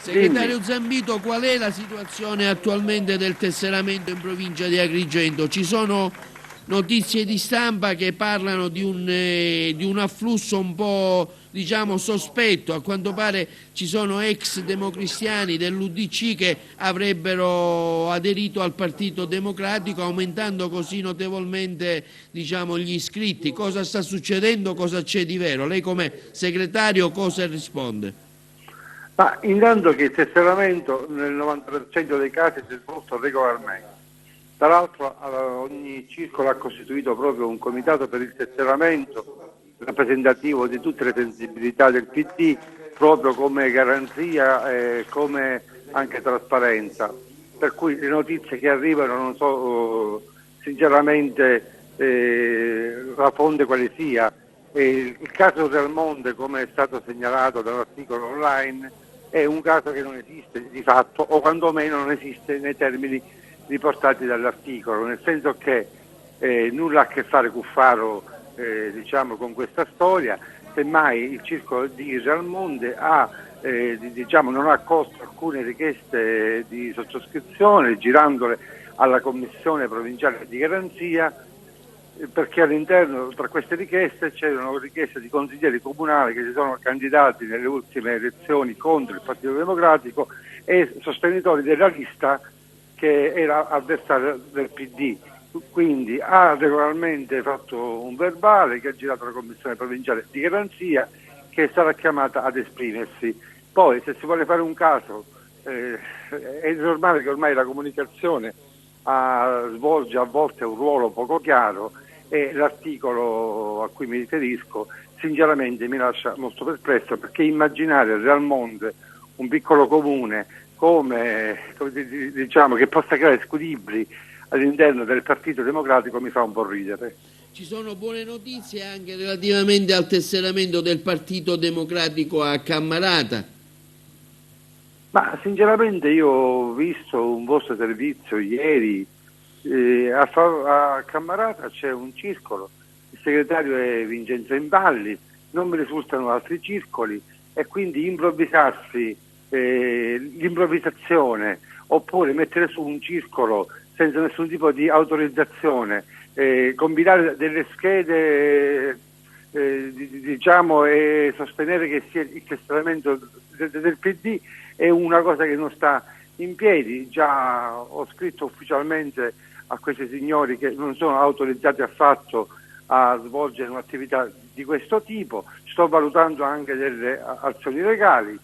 Segretario Zambito, qual è la situazione attualmente del tesseramento in provincia di Agrigento? Ci sono notizie di stampa che parlano di un afflusso un po', diciamo, sospetto. A quanto pare ci sono ex democristiani dell'UDC che avrebbero aderito al Partito Democratico, aumentando così notevolmente, diciamo, gli iscritti. Cosa sta succedendo? Cosa c'è di vero? Lei come segretario cosa risponde? Ma intanto che il tesseramento nel 90% dei casi si è svolto regolarmente. Tra l'altro ogni circolo ha costituito proprio un comitato per il tesseramento rappresentativo di tutte le sensibilità del PD, proprio come garanzia e come anche trasparenza. Per cui le notizie che arrivano non so sinceramente la fonte quale sia. Il caso Real Monde, come è stato segnalato dall'articolo online, è un caso che non esiste di fatto, o quantomeno non esiste nei termini riportati dall'articolo, nel senso che nulla ha a che fare Cuffaro diciamo, con questa storia. Semmai il circolo di Real Monde diciamo, non ha accolto alcune richieste di sottoscrizione, girandole alla Commissione Provinciale di Garanzia, perché all'interno tra queste richieste c'erano richieste di consiglieri comunali che si sono candidati nelle ultime elezioni contro il Partito Democratico e sostenitori della lista che era avversaria del PD. Quindi ha regolarmente fatto un verbale che ha girato alla Commissione Provinciale di Garanzia, che sarà chiamata ad esprimersi. Poi se si vuole fare un caso è normale che ormai la comunicazione svolge a volte un ruolo poco chiaro, e l'articolo a cui mi riferisco sinceramente mi lascia molto perplesso, perché immaginare Real Monde, un piccolo comune, come diciamo, che possa creare squilibri all'interno del Partito Democratico mi fa un po' ridere. Ci sono buone notizie anche relativamente al tesseramento del Partito Democratico a Cammarata. Ma sinceramente io ho visto un vostro servizio ieri, a Cammarata c'è un circolo, il segretario è Vincenzo Imballi, non mi risultano altri circoli, e quindi improvvisarsi l'improvvisazione oppure mettere su un circolo senza nessun tipo di autorizzazione, combinare delle schede diciamo, e sostenere che sia il tesseramento del PD è una cosa che non sta in piedi. Già ho scritto ufficialmente a questi signori che non sono autorizzati affatto a svolgere un'attività di questo tipo, sto valutando anche delle azioni legali.